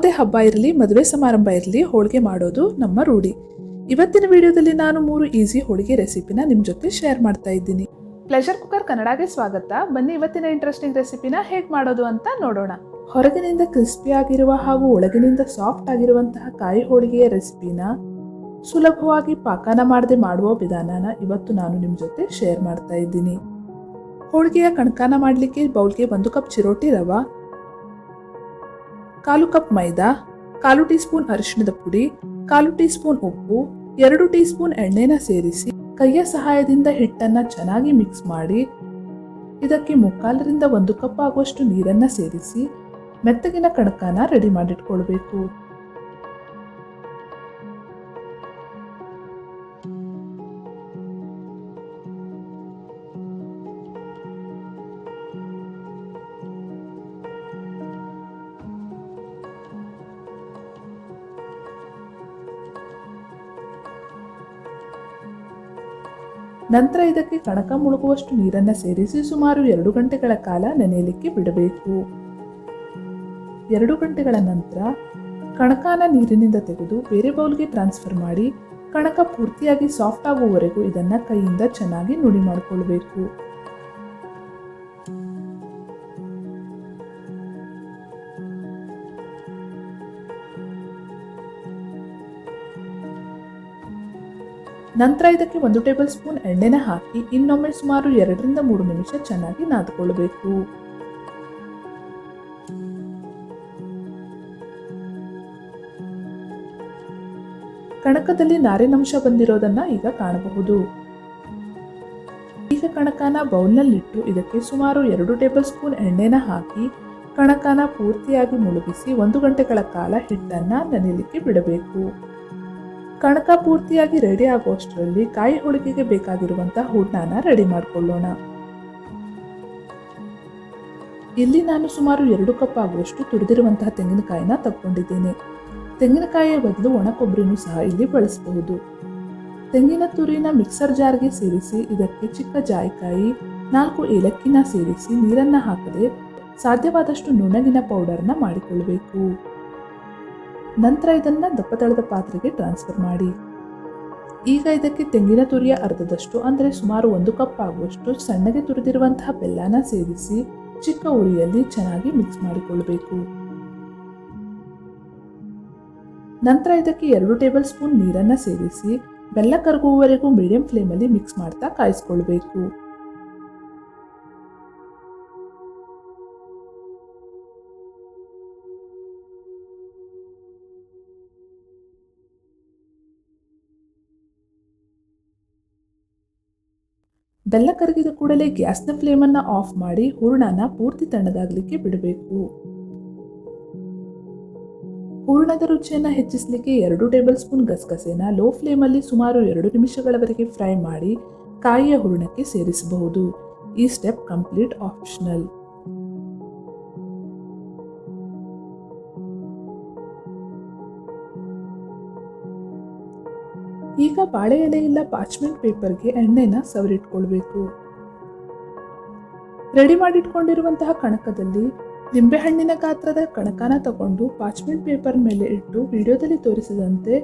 ಯಾವುದೇ ಹಬ್ಬ ಇರಲಿ, ಮದುವೆ ಸಮಾರಂಭ ಇರಲಿ, ಹೋಳಿಗೆ ಮಾಡೋದು ನಮ್ಮ ರೂಢಿ. ಇವತ್ತಿನ ವಿಡಿಯೋದಲ್ಲಿ ನಾನು 3 ಈಸಿ ಹೋಳಿಗೆ ರೆಸಿಪಿನ ನಿಮ್ಮ ಜೊತೆ ಶೇರ್ ಮಾಡ್ತಾ ಇದ್ದೀನಿ. ಪ್ಲೆಷರ್ ಕುಕ್ಕರ್ ಕನ್ನಡಗೆ ಸ್ವಾಗತ. ಬನ್ನಿ ಇವತ್ತಿನ ಇಂಟ್ರೆಸ್ಟಿಂಗ್ ರೆಸಿಪಿನ ಹೇಗೆ ಮಾಡೋದು ಅಂತ ನೋಡೋಣ. ಹೊರಗಿನಿಂದ ಕ್ರಿಸ್ಪಿ ಆಗಿರುವ ಹಾಗೂ ಒಳಗಿನಿಂದ ಸಾಫ್ಟ್ ಆಗಿರುವಂತಹ ಕಾಯಿ ಹೋಳಿಗೆಯ ರೆಸಿಪಿನ ಸುಲಭವಾಗಿ ಪಾಕನ ಮಾಡದೆ ಮಾಡುವ ವಿಧಾನನ ಇವತ್ತು ನಾನು ನಿಮ್ಮ ಜೊತೆ ಶೇರ್ ಮಾಡ್ತಾ ಇದ್ದೀನಿ. ಹೋಳಿಗೆಯ ಕಣಕನ ಮಾಡಲಿಕ್ಕೆ ಬೌಲ್ಗೆ 1 ಕಪ್ ಚಿರೋಟಿ ರವೆ, 1/4 ಕಪ್ ಮೈದಾ, 1/4 ಟೀ ಸ್ಪೂನ್ ಅರಿಶಿಣದ ಪುಡಿ, 1/4 ಟೀ ಸ್ಪೂನ್ ಉಪ್ಪು, 2 ಟೀ ಸ್ಪೂನ್ ಎಣ್ಣೆನ ಸೇರಿಸಿ ಕೈಯ ಸಹಾಯದಿಂದ ಹಿಟ್ಟನ್ನ ಚೆನ್ನಾಗಿ ಮಿಕ್ಸ್ ಮಾಡಿ ಇದಕ್ಕೆ 3/4ರಿಂದ 1 ಕಪ್ ಆಗುವಷ್ಟು ನೀರನ್ನ ಸೇರಿಸಿ ಮೆತ್ತಗಿನ ಕಣಕನ ರೆಡಿ ಮಾಡಿಟ್ಕೊಳ್ಬೇಕು. ನಂತರ ಇದಕ್ಕೆ ಕಣಕ ಮುಳುಗುವಷ್ಟು ನೀರನ್ನ ಸೇರಿಸಿ ಸುಮಾರು 2 ಗಂಟೆಗಳ ಕಾಲ ನೆನೆಯಲಿಕ್ಕೆ ಬಿಡಬೇಕು. 2 ಗಂಟೆಗಳ ನಂತರ ಕಣಕನ ನೀರಿನಿಂದ ತೆಗೆದು ಬೇರೆ ಬೌಲ್ಗೆ ಟ್ರಾನ್ಸ್ಫರ್ ಮಾಡಿ ಕಣಕ ಪೂರ್ತಿಯಾಗಿ ಸಾಫ್ಟ್ ಆಗುವವರೆಗೂ ಇದನ್ನ ಕೈಯಿಂದ ಚೆನ್ನಾಗಿ ನುಡಿ ಮಾಡಿಕೊಳ್ಬೇಕು. ನಂತರ ಇದಕ್ಕೆ 1 ಟೇಬಲ್ ಸ್ಪೂನ್ ಎಣ್ಣೆನ ಹಾಕಿ ಇನ್ನೊಮ್ಮೆ ಸುಮಾರು 2ರಿಂದ 3 ನಿಮಿಷ ಚೆನ್ನಾಗಿ ನಾದ್ಕೊಳ್ಬೇಕು. ಕಣಕದಲ್ಲಿ ನಾರಿನಂಶ ಬಂದಿರೋದನ್ನ ಈಗ ಕಾಣಬಹುದು. ಈಗ ಕಣಕನ ಬೌಲ್ನಲ್ಲಿಟ್ಟು ಇದಕ್ಕೆ ಸುಮಾರು 2 ಟೇಬಲ್ ಸ್ಪೂನ್ ಎಣ್ಣೆನ ಹಾಕಿ ಕಣಕನ ಪೂರ್ತಿಯಾಗಿ ಮುಳುಗಿಸಿ 1 ಗಂಟೆಗಳ ಕಾಲ ಹಿಟ್ಟನ್ನ ನೆನೆಯಲಿಕ್ಕೆ ಬಿಡಬೇಕು. ಕಣಕ ಪೂರ್ತಿಯಾಗಿ ರೆಡಿ ಆಗುವಷ್ಟರಲ್ಲಿ ಕಾಯಿ ಹೋಳಿಗೆಗೆ ಬೇಕಾಗಿರುವಂತಹ ಹೂರ್ಣನ ರೆಡಿ ಮಾಡಿಕೊಳ್ಳೋಣ. ಇಲ್ಲಿ ನಾನು ಸುಮಾರು 2 ಕಪ್ ಆಗುವಷ್ಟು ತುರಿದಿರುವಂತಹ ತೆಂಗಿನಕಾಯಿನ ತಗೊಂಡಿದ್ದೇನೆ. ತೆಂಗಿನಕಾಯಿಯ ಬದಲು ಒಣ ಕೊಬ್ಬರಿನೂ ಸಹ ಇಲ್ಲಿ ಬಳಸಬಹುದು. ತೆಂಗಿನ ತುರಿನ ಮಿಕ್ಸರ್ ಜಾರ್ಗೆ ಸೇರಿಸಿ ಇದಕ್ಕೆ ಚಿಕ್ಕ ಜಾಯಿಕಾಯಿ, 4 ಏಲಕ್ಕಿನ ಸೇರಿಸಿ ನೀರನ್ನ ಹಾಕದೆ ಸಾಧ್ಯವಾದಷ್ಟು ನುಣ್ಣಗಿನ ಪೌಡರ್ನ ಮಾಡಿಕೊಳ್ಬೇಕು. ನಂತರ ಇದನ್ನ ದಪ್ಪತಳದ ಪಾತ್ರೆಗೆ ಟ್ರಾನ್ಸ್ಫರ್ ಮಾಡಿ ಈಗ ಇದಕ್ಕೆ ತೆಂಗಿನ ತುರಿಯ ಅರ್ಧದಷ್ಟು ಅಂದರೆ ಸುಮಾರು 1 ಕಪ್ ಆಗುವಷ್ಟು ಸಣ್ಣಗೆ ತುರಿದಿರುವಂತಹ ಬೆಲ್ಲನ ಸೇರಿಸಿ ಚಿಕ್ಕ ಉರಿಯಲ್ಲಿ ಚೆನ್ನಾಗಿ ಮಿಕ್ಸ್ ಮಾಡಿಕೊಳ್ಬೇಕು. ನಂತರ ಇದಕ್ಕೆ 2 ಟೇಬಲ್ ಸ್ಪೂನ್ ನೀರನ್ನ ಸೇರಿಸಿ ಬೆಲ್ಲ ಕರಗುವವರೆಗೂ ಮೀಡಿಯಂ ಫ್ಲೇಮಲ್ಲಿ ಮಿಕ್ಸ್ ಮಾಡ್ತಾ ಕಾಯಿಸ್ಕೊಳ್ಬೇಕು. ಬೆಲ್ಲ ಕರಗಿದ ಕೂಡಲೇ ಗ್ಯಾಸ್ನ ಫ್ಲೇಮನ್ನು ಆಫ್ ಮಾಡಿ ಹೂರಣನ ಪೂರ್ತಿ ತಣ್ಣಗಾಗಲಿಕ್ಕೆ ಬಿಡಬೇಕು. ಹೂರಣದ ರುಚಿಯನ್ನು ಹೆಚ್ಚಿಸಲಿಕ್ಕೆ 2 ಟೇಬಲ್ ಸ್ಪೂನ್ ಗಸಗಸೆನ ಲೋ ಫ್ಲೇಮಲ್ಲಿ ಸುಮಾರು 2 ನಿಮಿಷಗಳವರೆಗೆ ಫ್ರೈ ಮಾಡಿ ಕಾಯಿಯ ಹೂರಣಕ್ಕೆ ಸೇರಿಸಬಹುದು. ಈ ಸ್ಟೆಪ್ ಕಂಪ್ಲೀಟ್ ಆಪ್ಷನಲ್. ಈಗ ಬಾಳೆ ಎಲೆ ಇಲ್ಲ ಪಾರ್ಚ್ಮೆಂಟ್ ಪೇಪರ್ಗೆ ಎಣ್ಣೆನ ಸವರಿಟ್ಕೊಳ್ಬೇಕು. ರೆಡಿ ಮಾಡಿಟ್ಕೊಂಡಿರುವಂತಹ ಕಣಕದಲ್ಲಿ ನಿಂಬೆಹಣ್ಣಿನ ಗಾತ್ರದ ಕಣಕನ ತಗೊಂಡು ಪಾರ್ಚ್ಮೆಂಟ್ ಪೇಪರ್ ಮೇಲೆ ಇಟ್ಟು ವಿಡಿಯೋದಲ್ಲಿ ತೋರಿಸಿದಂತೆ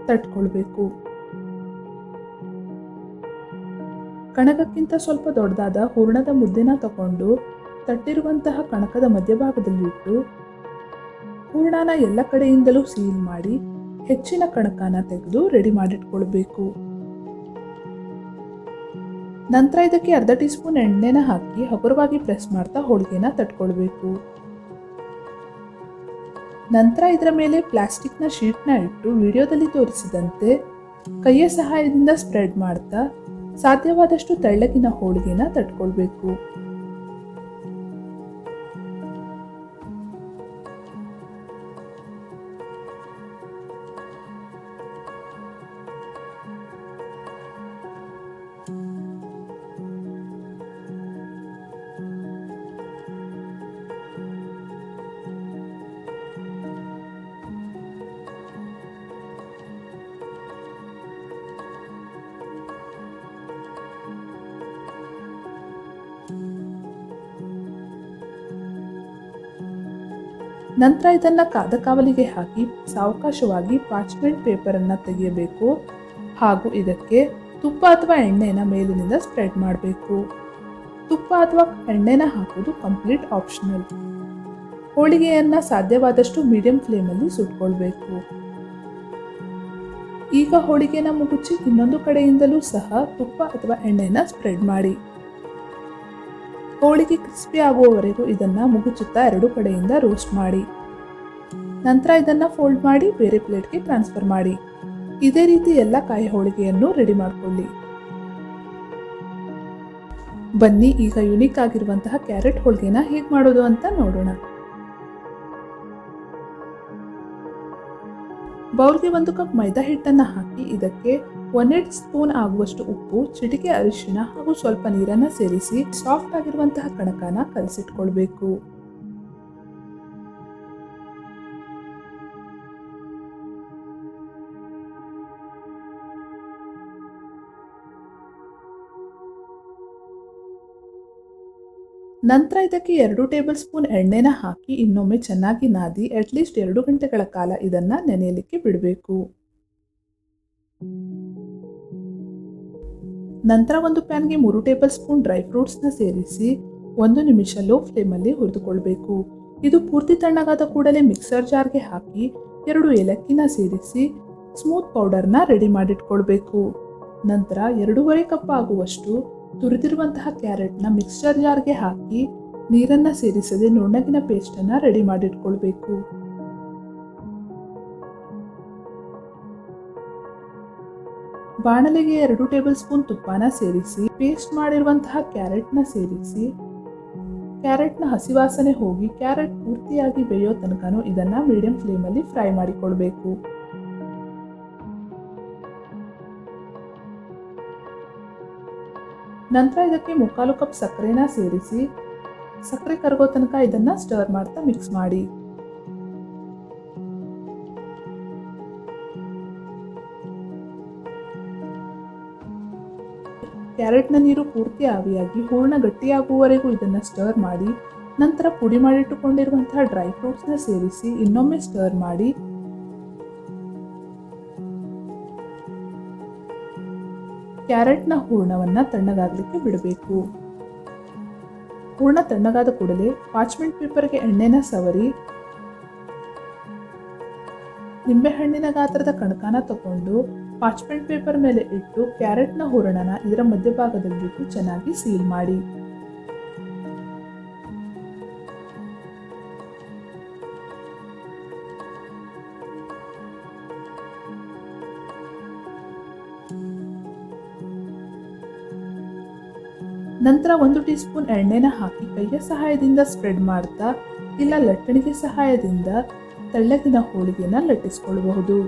ತಟ್ಕೊಳ್ಬೇಕು. ಕಣಕಕ್ಕಿಂತ ಸ್ವಲ್ಪ ದೊಡ್ಡದಾದ ಹೂರಣದ ಮುದ್ದೆನ ತಗೊಂಡು ತಟ್ಟಿರುವಂತಹ ಕಣಕದ ಮಧ್ಯಭಾಗದಲ್ಲಿ ಇಟ್ಟು ಹೂರಣನ ಎಲ್ಲ ಕಡೆಯಿಂದಲೂ ಸೀಲ್ ಮಾಡಿ ಹೆಚ್ಚಿನ ಕಣಕನ ತೆಗೆದು ರೆಡಿ ಮಾಡಿಟ್ಕೊಳ್ಬೇಕು. ನಂತರ ಇದಕ್ಕೆ ಅರ್ಧ ಟೀ ಸ್ಪೂನ್ ಎಣ್ಣೆನ ಹಾಕಿ ಹಗುರವಾಗಿ ಪ್ರೆಸ್ ಮಾಡ್ತಾ ಹೋಳಿಗೆನ ತಟ್ಕೊಳ್ಬೇಕು. ನಂತರ ಇದರ ಮೇಲೆ ಪ್ಲಾಸ್ಟಿಕ್ನ ಶೀಟ್ನ ಇಟ್ಟು ವಿಡಿಯೋದಲ್ಲಿ ತೋರಿಸಿದಂತೆ ಕೈಯ ಸಹಾಯದಿಂದ ಸ್ಪ್ರೆಡ್ ಮಾಡ್ತಾ ಸಾಧ್ಯವಾದಷ್ಟು ತೆಳ್ಳಗಿನ ಹೋಳಿಗೆನ ತಟ್ಕೊಳ್ಬೇಕು. ನಂತರ ಇದನ್ನು ಕಾದ ಕಾವಲಿಗೆ ಹಾಕಿ ಸಾವಕಾಶವಾಗಿ ಪಾರ್ಚ್ಮೆಂಟ್ ಪೇಪರನ್ನು ತೆಗೆಯಬೇಕು ಹಾಗೂ ಇದಕ್ಕೆ ತುಪ್ಪ ಅಥವಾ ಎಣ್ಣೆನ ಮೇಲಿನಿಂದ ಸ್ಪ್ರೆಡ್ ಮಾಡಬೇಕು. ತುಪ್ಪ ಅಥವಾ ಎಣ್ಣೆನ ಹಾಕೋದು ಕಂಪ್ಲೀಟ್ ಆಪ್ಷನಲ್. ಹೋಳಿಗೆಯನ್ನು ಸಾಧ್ಯವಾದಷ್ಟು ಮೀಡಿಯಂ ಫ್ಲೇಮಲ್ಲಿ ಸುಟ್ಕೊಳ್ಬೇಕು. ಈಗ ಹೋಳಿಗೆನ ಮುಗುಚಿ ಇನ್ನೊಂದು ಕಡೆಯಿಂದಲೂ ಸಹ ತುಪ್ಪ ಅಥವಾ ಎಣ್ಣೆನ ಸ್ಪ್ರೆಡ್ ಮಾಡಿ. ಹೋಳಿಗೆ ಕ್ರಿಸ್ಪಿ ಆಗುವವರೆಗೂ ಇದನ್ನು ಮುಗುಚುತ್ತಾ ಎರಡು ಕಡೆಯಿಂದ ರೋಸ್ಟ್ ಮಾಡಿ. ನಂತರ ಇದನ್ನು ಫೋಲ್ಡ್ ಮಾಡಿ ಬೇರೆ ಪ್ಲೇಟ್ಗೆ ಟ್ರಾನ್ಸ್ಫರ್ ಮಾಡಿ. ಇದೇ ರೀತಿ ಎಲ್ಲ ಕಾಯಿ ಹೋಳಿಗೆಯನ್ನು ರೆಡಿ ಮಾಡಿಕೊಳ್ಳಿ. ಬನ್ನಿ ಈಗ ಯುನೀಕ್ ಆಗಿರುವಂತಹ ಕ್ಯಾರೆಟ್ ಹೋಳಿಗೆನ ಹೇಗೆ ಮಾಡೋದು ಅಂತ ನೋಡೋಣ. ಬೌಲ್ಗೆ 1 ಕಪ್ ಮೈದಾ ಹಿಟ್ಟನ್ನು ಹಾಕಿ ಇದಕ್ಕೆ 1/8 ಸ್ಪೂನ್ ಆಗುವಷ್ಟು ಉಪ್ಪು, ಚಿಟಿಕೆ ಅರಿಶಿಣ ಹಾಗೂ ಸ್ವಲ್ಪ ನೀರನ್ನು ಸೇರಿಸಿ ಸಾಫ್ಟ್ ಆಗಿರುವಂತಹ ಕಣಕನ ಕಲಸಿಟ್ಕೊಳ್ಬೇಕು. ನಂತರ ಇದಕ್ಕೆ 2 ಟೇಬಲ್ ಸ್ಪೂನ್ ಎಣ್ಣೆನ ಹಾಕಿ ಇನ್ನೊಮ್ಮೆ ಚೆನ್ನಾಗಿ ನಾದಿ ಅಟ್ಲೀಸ್ಟ್ 2 ಗಂಟೆಗಳ ಕಾಲ ಇದನ್ನು ನೆನೆಯಲಿಕ್ಕೆ ಬಿಡಬೇಕು. ನಂತರ ಒಂದು ಪ್ಯಾನ್ಗೆ 3 ಟೇಬಲ್ ಸ್ಪೂನ್ ಡ್ರೈ ಫ್ರೂಟ್ಸ್ನ ಸೇರಿಸಿ 1 ನಿಮಿಷ ಲೋ ಫ್ಲೇಮಲ್ಲಿ ಹುರಿದುಕೊಳ್ಬೇಕು. ಇದು ಪೂರ್ತಿ ತಣ್ಣಗಾದ ಕೂಡಲೇ ಮಿಕ್ಸರ್ ಜಾರ್ಗೆ ಹಾಕಿ 2 ಏಲಕ್ಕಿನ ಸೇರಿಸಿ ಸ್ಮೂತ್ ಪೌಡರ್ನ ರೆಡಿ ಮಾಡಿಟ್ಕೊಳ್ಬೇಕು. ನಂತರ 2.5 ಕಪ್ ಆಗುವಷ್ಟು ತುರಿದಿರುವಂತಹ ಕ್ಯಾರೆಟ್ನ ಮಿಕ್ಸ್ಚರ್ ಜಾರ್ಗೆ ಹಾಕಿ ನೀರನ್ನು ಸೇರಿಸದೆ ನುಣ್ಣಗಿನ ಪೇಸ್ಟನ್ನು ರೆಡಿ ಮಾಡಿಟ್ಕೊಳ್ಬೇಕು. ಬಾಣಲೆಗೆ 2 ಟೇಬಲ್ ಸ್ಪೂನ್ ತುಪ್ಪನ ಸೇರಿಸಿ ಪೇಸ್ಟ್ ಮಾಡಿರುವಂತಹ ಕ್ಯಾರೆಟ್ನ ಸೇರಿಸಿ ಕ್ಯಾರೆಟ್ನ ಹಸಿವಾಸನೆ ಹೋಗಿ ಕ್ಯಾರೆಟ್ ಪೂರ್ತಿಯಾಗಿ ಬೇಯೋ ತನಕನೂ ಇದನ್ನು ಮೀಡಿಯಂ ಫ್ಲೇಮಲ್ಲಿ ಫ್ರೈ ಮಾಡಿಕೊಳ್ಬೇಕು. ನಂತರ ಇದಕ್ಕೆ 3/4 ಕಪ್ ಸಕ್ಕರೆನ ಸೇರಿಸಿ ಸಕ್ಕರೆ ಕರಗೋ ತನಕ ಇದನ್ನು ಸ್ಟರ್ ಮಾಡ್ತಾ ಮಿಕ್ಸ್ ಮಾಡಿ. ಕ್ಯಾರೆಟ್ನ ನೀರು ಪೂರ್ತಿ ಆವಿಯಾಗಿ ಹೂರ್ಣ ಗಟ್ಟಿಯಾಗುವವರೆಗೂ ಇದನ್ನು ಸ್ಟರ್ ಮಾಡಿ ನಂತರ ಪುಡಿ ಮಾಡಿಟ್ಟುಕೊಂಡಿರುವಂತಹ ಡ್ರೈ ಫ್ರೂಟ್ಸ್ನ ಸೇರಿಸಿ ಇನ್ನೊಮ್ಮೆ ಸ್ಟರ್ ಮಾಡಿ ಕ್ಯಾರೆಟ್ನ ಹೂರ್ಣವನ್ನು ತಣ್ಣಗಾಗಲಿಕ್ಕೆ ಬಿಡಬೇಕು. ಹೂರ್ಣ ತಣ್ಣಗಾದ ಕೂಡಲೇ ಪಾರ್ಚ್ಮೆಂಟ್ ಪೇಪರ್ಗೆ ಎಣ್ಣೆನ ಸವರಿ ನಿಂಬೆಹಣ್ಣಿನ ಗಾತ್ರದ ಕಣಕನ ತಗೊಂಡು ಪಾರ್ಚ್ಮೆಂಟ್ ಪೇಪರ್ ಮೇಲೆ ಇಟ್ಟು ಕ್ಯಾರೆಟ್ನ ಹೂರಣನ ಇದರ ಮಧ್ಯಭಾಗದಲ್ಲಿಟ್ಟು ಚೆನ್ನಾಗಿ ಸೀಲ್ ಮಾಡಿ. ನಂತರ 1 ಟೀ ಸ್ಪೂನ್ ಎಣ್ಣೆನ ಹಾಕಿ ಕೈಯ ಸಹಾಯದಿಂದ ಸ್ಪ್ರೆಡ್ ಮಾಡ್ತಾ ಇಲ್ಲ ಲಟ್ಟಣಿಗೆ ಸಹಾಯದಿಂದ ತೆಳ್ಳಗಿನ ಹೋಳಿಗೆನ ಲಟ್ಟಿಸಿಕೊಳ್ಳಬಹುದು.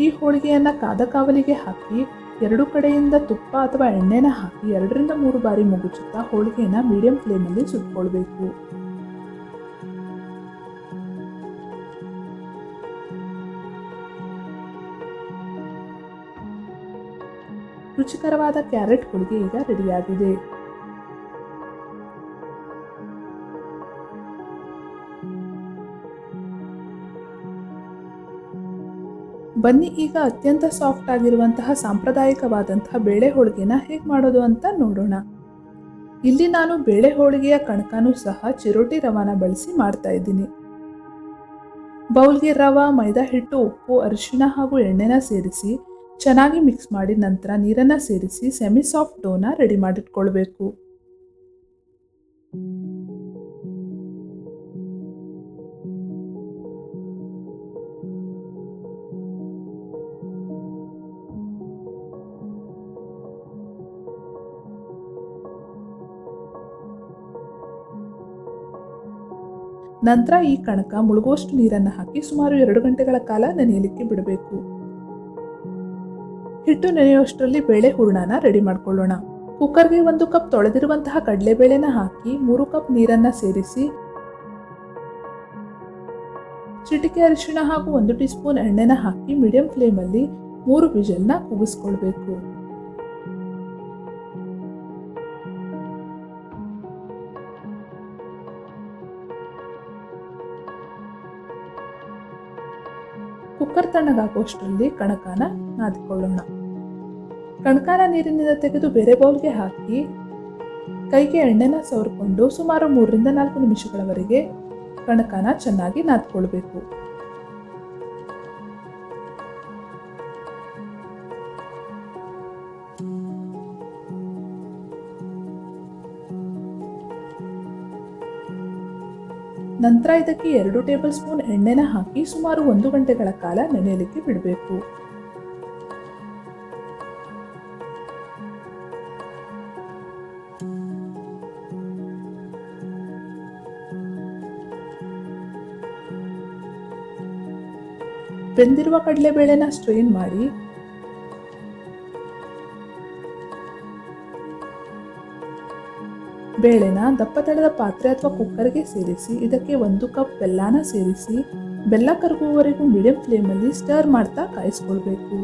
ಈ ಹೋಳಿಗೆಯನ್ನು ಕಾದ ಕಾವಲಿಗೆ ಹಾಕಿ 2 ಕಡೆಯಿಂದ ತುಪ್ಪ ಅಥವಾ ಎಣ್ಣೆನ ಹಾಕಿ 2 ರಿಂದ 3 ಬಾರಿ ಮುಗುಚುತ್ತಾ ಹೋಳಿಗೆಯನ್ನು ಮೀಡಿಯಂ ಫ್ಲೇಮಲ್ಲಿ ಸುಟ್ಕೊಳ್ಬೇಕು. ರುಚಿಕರವಾದ ಕ್ಯಾರೆಟ್ ಹೋಳಿಗೆ ಈಗ ರೆಡಿಯಾಗಿದೆ. ಬನ್ನಿ ಈಗ ಅತ್ಯಂತ ಸಾಫ್ಟ್ ಆಗಿರುವಂತಹ ಸಾಂಪ್ರದಾಯಿಕವಾದಂತಹ ಬೇಳೆ ಹೋಳಿಗೆನ ಹೇಗೆ ಮಾಡೋದು ಅಂತ ನೋಡೋಣ. ಇಲ್ಲಿ ನಾನು ಬೇಳೆ ಹೋಳಿಗೆಯ ಕಣಕನೂ ಸಹ ಚಿರೋಟಿ ರವಾನ ಬಳಸಿ ಮಾಡ್ತಾ ಇದ್ದೀನಿ. ಬೌಲ್ಗೆ ರವಾ, ಮೈದಾ ಹಿಟ್ಟು, ಉಪ್ಪು, ಅರಿಶಿಣ ಹಾಗೂ ಎಣ್ಣೆನ ಸೇರಿಸಿ ಚೆನ್ನಾಗಿ ಮಿಕ್ಸ್ ಮಾಡಿ ನಂತರ ನೀರನ್ನು ಸೇರಿಸಿ ಸೆಮಿ ಸಾಫ್ಟ್ ಡೋನ ರೆಡಿ ಮಾಡಿಟ್ಕೊಳ್ಬೇಕು. ನಂತರ ಈ ಕಣಕ ಮುಳುಗುವಷ್ಟು ನೀರನ್ನು ಹಾಕಿ ಸುಮಾರು 2 ಗಂಟೆಗಳ ಕಾಲ ನೆನೆಯಲಿಕ್ಕೆ ಬಿಡಬೇಕು. ಹಿಟ್ಟು ನೆನೆಯುವಷ್ಟರಲ್ಲಿ ಬೇಳೆ ಹೂರಣನ ರೆಡಿ ಮಾಡ್ಕೊಳ್ಳೋಣ. ಕುಕ್ಕರ್ಗೆ 1 ಕಪ್ ತೊಳೆದಿರುವಂತಹ ಕಡಲೆಬೇಳೆನ ಹಾಕಿ 3 ಕಪ್ ನೀರನ್ನು ಸೇರಿಸಿ ಚಿಟಿಕೆ ಅರಿಶಿಣ ಹಾಗೂ 1 ಟೀ ಸ್ಪೂನ್ ಎಣ್ಣೆನ ಹಾಕಿ ಮೀಡಿಯಂ ಫ್ಲೇಮಲ್ಲಿ 3 ವಿಷಲ್ನ ಕೂಗಿಸ್ಕೊಳ್ಬೇಕು. ಕುಕ್ಕರ್ ತಣ್ಣಗಾಗುವಷ್ಟರಲ್ಲಿ ಕಣಕಾನ ನಾದಿಕೊಳ್ಳೋಣ. ಕಣಕಾನ ನೀರಿನಿಂದ ತೆಗೆದು ಬೇರೆ ಬೌಲ್ಗೆ ಹಾಕಿ ಕೈಗೆ ಎಣ್ಣೆನ ಸವರ್ಕೊಂಡು ಸುಮಾರು 3 ರಿಂದ 4 ನಿಮಿಷಗಳವರೆಗೆ ಕಣಕಾನ ಚೆನ್ನಾಗಿ ನಾದ್ಕೊಳ್ಬೇಕು. ನಂತರ ಇದಕ್ಕೆ 2 ಟೇಬಲ್ ಸ್ಪೂನ್ ಎಣ್ಣೆನ ಹಾಕಿ ಸುಮಾರು 1 ಗಂಟೆಗಳ ಕಾಲ ನೆನೆಯಲಿಕ್ಕೆ ಬಿಡಬೇಕು. ಬೆಂದಿರುವ ಕಡಲೆಬೇಳೆನ ಸ್ಟ್ರೈನ್ ಮಾಡಿ ಬೇಳೆನ ದಪ್ಪ ತಳದ ಪಾತ್ರೆ ಅಥವಾ ಕುಕ್ಕರ್ಗೆ ಸೇರಿಸಿ ಇದಕ್ಕೆ 1 ಕಪ್ ಬೆಲ್ಲನ ಸೇರಿಸಿ ಬೆಲ್ಲ ಕರಗುವವರೆಗೂ ಮೀಡಿಯಂ ಫ್ಲೇಮಲ್ಲಿ ಸ್ಟರ್ ಮಾಡ್ತಾ ಕಾಯಿಸ್ಕೊಳ್ಬೇಕು.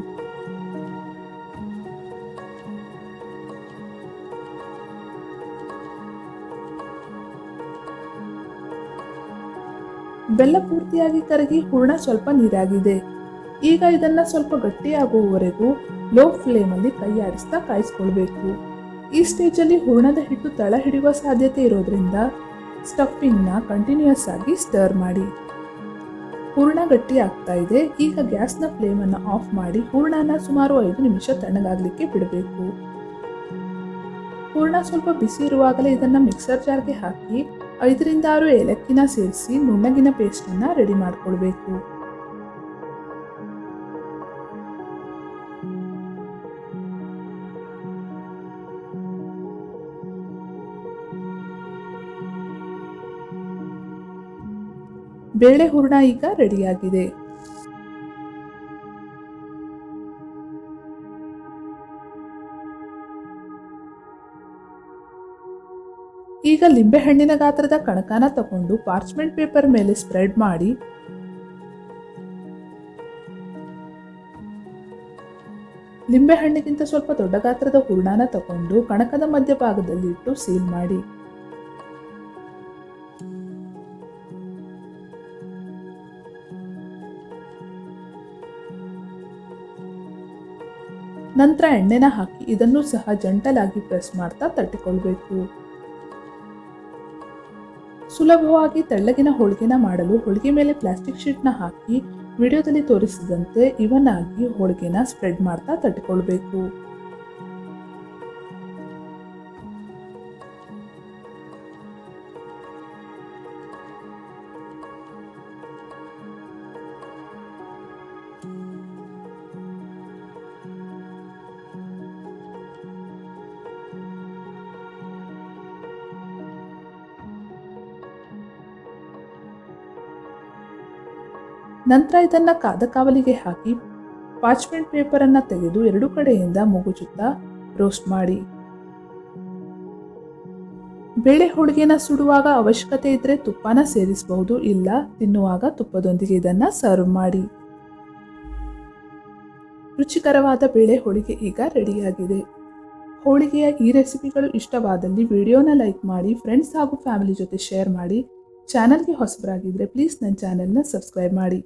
ಬೆಲ್ಲ ಪೂರ್ತಿಯಾಗಿ ಕರಗಿ ಹೂರಣ ಸ್ವಲ್ಪ ನೀರಾಗಿದೆ. ಈಗ ಇದನ್ನ ಸ್ವಲ್ಪ ಗಟ್ಟಿಯಾಗುವವರೆಗೂ ಲೋ ಫ್ಲೇಮಲ್ಲಿ ಕೈ ಆಡಿಸ್ತಾ ಕಾಯಿಸ್ಕೊಳ್ಬೇಕು. ಈ ಸ್ಟೇಜಲ್ಲಿ ಹೂರಣದ ಹಿಟ್ಟು ತಳ ಹಿಡಿಯುವ ಸಾಧ್ಯತೆ ಇರೋದ್ರಿಂದ ಸ್ಟಫಿಂಗ್ನ ಕಂಟಿನ್ಯೂಯಸ್ ಆಗಿ ಸ್ಟರ್ ಮಾಡಿ. ಹೂರಣ ಗಟ್ಟಿ ಆಗ್ತಾ ಇದೆ. ಈಗ ಗ್ಯಾಸ್ನ ಫ್ಲೇಮನ್ನು ಆಫ್ ಮಾಡಿ ಹೂರಣನ ಸುಮಾರು 5 ನಿಮಿಷ ತಣ್ಣಗಾಗಲಿಕ್ಕೆ ಬಿಡಬೇಕು. ಹೂರಣ ಸ್ವಲ್ಪ ಬಿಸಿ ಇರುವಾಗಲೇ ಇದನ್ನು ಮಿಕ್ಸರ್ ಜಾರ್ಗೆ ಹಾಕಿ 5 ರಿಂದ 6 ಏಲಕ್ಕಿನ ಸೇರಿಸಿ ನುಣ್ಣಗಿನ ಪೇಸ್ಟನ್ನು ರೆಡಿ ಮಾಡಿಕೊಳ್ಬೇಕು. ಬೇಳೆ ಹೂರಣ ಈಗ ರೆಡಿಯಾಗಿದೆ. ಈಗ ಲಿಂಬೆಹಣ್ಣಿನ ಗಾತ್ರದ ಕಣಕಾನ ತಗೊಂಡು ಪಾರ್ಚ್ಮೆಂಟ್ ಪೇಪರ್ ಮೇಲೆ ಸ್ಪ್ರೆಡ್ ಮಾಡಿ ಲಿಂಬೆಹಣ್ಣಿಗಿಂತ ಸ್ವಲ್ಪ ದೊಡ್ಡ ಗಾತ್ರದ ಹೂರಣನ ತಗೊಂಡು ಕಣಕದ ಮಧ್ಯಭಾಗದಲ್ಲಿ ಇಟ್ಟು ಸೀಲ್ ಮಾಡಿ. ನಂತರ ಎಣ್ಣೆನ ಹಾಕಿ ಇದನ್ನು ಸಹ ಜಂಟಲಾಗಿ ಪ್ರೆಸ್ ಮಾಡ್ತಾ ತಟ್ಟಿಕೊಳ್ಬೇಕು. ಸುಲಭವಾಗಿ ತೆಳ್ಳಗಿನ ಹೋಳಿಗೆನ ಮಾಡಲು ಹೋಳಿಗೆ ಮೇಲೆ ಪ್ಲಾಸ್ಟಿಕ್ ಶೀಟ್ನ ಹಾಕಿ ವಿಡಿಯೋದಲ್ಲಿ ತೋರಿಸಿದಂತೆ ಇವನ್ ಆಗಿ ಹೋಳಿಗೆನ ಸ್ಪ್ರೆಡ್ ಮಾಡ್ತಾ ತಟ್ಟಿಕೊಳ್ಬೇಕು. ನಂತರ ಇದನ್ನ ಕಾದ ಕಾವಲಿಗೆ ಹಾಕಿ ಪಾರ್ಚ್ಮೆಂಟ್ ಪೇಪರ್ ಅನ್ನ ತೆಗೆದು 2 ಕಡೆಯಿಂದ ಮುಗುಚುತ್ತಾ ರೋಸ್ಟ್ ಮಾಡಿ. ಬೇಳೆ ಹೋಳಿಗೆನ ಸುಡುವಾಗ ಅವಶ್ಯಕತೆ ಇದ್ರೆ ತುಪ್ಪನ ಸೇರಿಸಬಹುದು, ಇಲ್ಲ ತಿನ್ನುವಾಗ ತುಪ್ಪದೊಂದಿಗೆ ಇದನ್ನ ಸರ್ವ್ ಮಾಡಿ. ರುಚಿಕರವಾದ ಬೇಳೆ ಹೋಳಿಗೆ ಈಗ ರೆಡಿಯಾಗಿದೆ. ಹೋಳಿಗೆಯ ಈ ರೆಸಿಪಿಗಳು ಇಷ್ಟವಾದಲ್ಲಿ ವಿಡಿಯೋನ ಲೈಕ್ ಮಾಡಿ, ಫ್ರೆಂಡ್ಸ್ ಹಾಗೂ ಫ್ಯಾಮಿಲಿ ಜೊತೆ ಶೇರ್ ಮಾಡಿ. ಚಾನಲ್ಗೆ ಹೊಸಬರಾಗಿದ್ದರೆ ಪ್ಲೀಸ್ ನನ್ನ ಚಾನೆಲ್ನ ಸಬ್ಸ್ಕ್ರೈಬ್ ಮಾಡಿ.